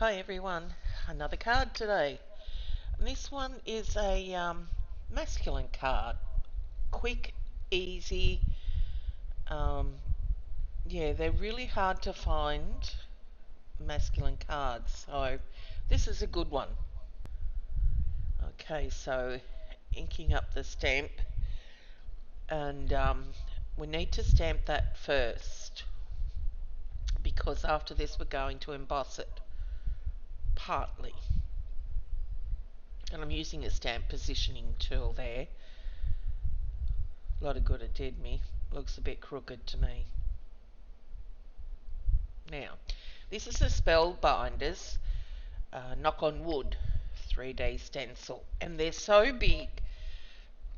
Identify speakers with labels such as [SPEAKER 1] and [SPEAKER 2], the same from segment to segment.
[SPEAKER 1] Hi everyone, another card today. And this one is a masculine card. Quick, easy. Um, yeah, they're really hard to find masculine cards, so this is a good one. Okay, so inking up the stamp, and we need to stamp that first because after this we're going to emboss it partly. And I'm using a stamp positioning tool there. A lot of good it did me. Looks a bit crooked to me. Now, this is a Spellbinders Knock on Wood 3D stencil, and they're so big.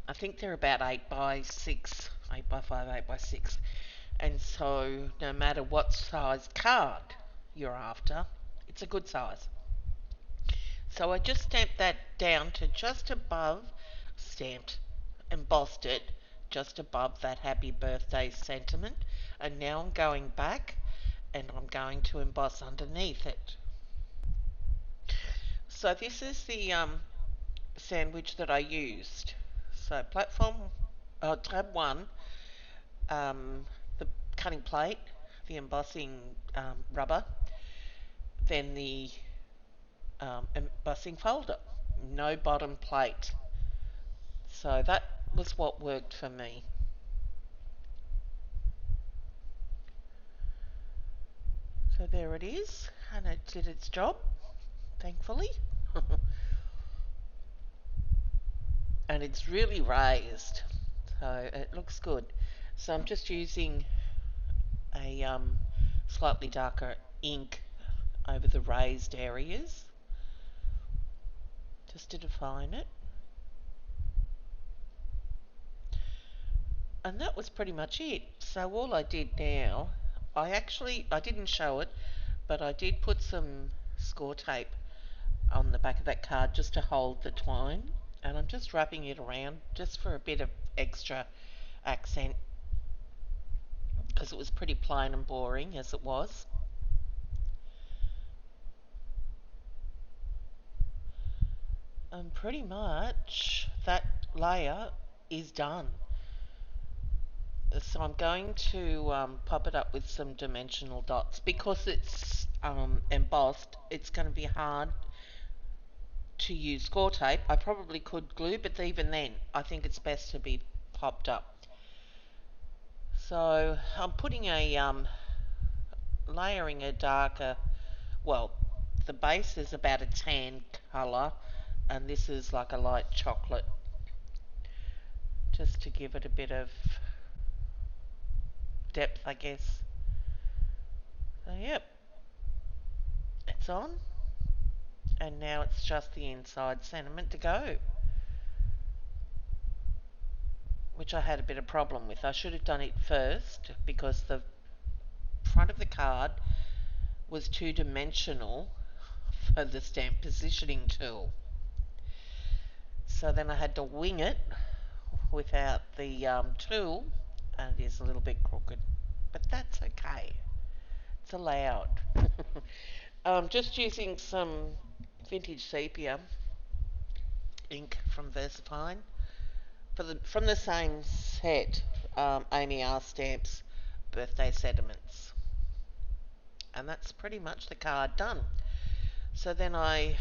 [SPEAKER 1] I think they're about 8 by 6, 8 by 5, 8 by 6. And so, no matter what size card you're after, it's a good size. So I just stamped that down to just above, stamped, embossed it just above that happy birthday sentiment, and now I'm going back and I'm going to emboss underneath it. So this is the sandwich that I used. So platform, tab 1, the cutting plate, the embossing rubber, then the embossing folder, no bottom plate. So that was what worked for me. So there it is, and it did its job, thankfully. And it's really raised, so it looks good. So I'm just using a slightly darker ink over the raised areas just to define it. And that was pretty much it. So all I did now, I didn't show it, but I did put some score tape on the back of that card just to hold the twine, and I'm just wrapping it around just for a bit of extra accent because it was pretty plain and boring as it was. And pretty much that layer is done. So I'm going to pop it up with some dimensional dots. Because it's embossed, it's going to be hard to use score tape. I probably could glue, but even then I think it's best to be popped up. So I'm putting a layering a darker, well, the base is about a tan colour, and this is like a light chocolate, just to give it a bit of depth, I guess. So yep, it's on, and now it's just the inside sentiment to go, which I had a bit of problem with. I should have done it first because the front of the card was two-dimensional for the stamp positioning tool. So then I had to wing it without the tool, and it is a little bit crooked, but that's okay. It's allowed. Just using some vintage sepia ink from Versafine from the same set, Amy R. Stamps Birthday Sentiments. And that's pretty much the card done. So then I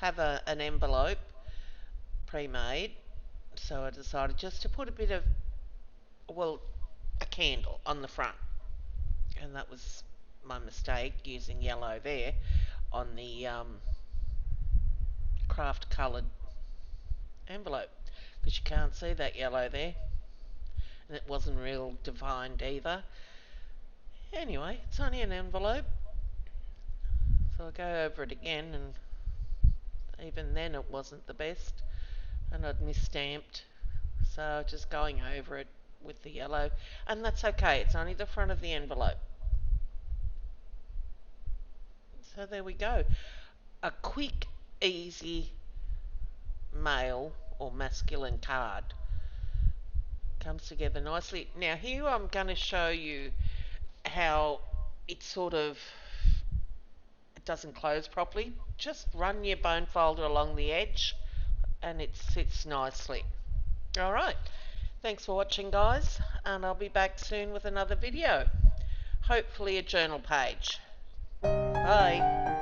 [SPEAKER 1] have an envelope pre-made, so I decided just to put a bit of, well, a candle on the front, and that was my mistake using yellow there on the craft coloured envelope, because you can't see that yellow there, and it wasn't real defined either. Anyway, it's only an envelope, so I'll go over it again, and even then it wasn't the best, and I'd misstamped, so just going over it with the yellow, and that's okay, it's only the front of the envelope. So there we go. A quick, easy male or masculine card. Comes together nicely. Now here I'm going to show you how it sort of doesn't close properly, just run your bone folder along the edge and it sits nicely. Alright, thanks for watching guys, and I'll be back soon with another video. Hopefully a journal page. Bye.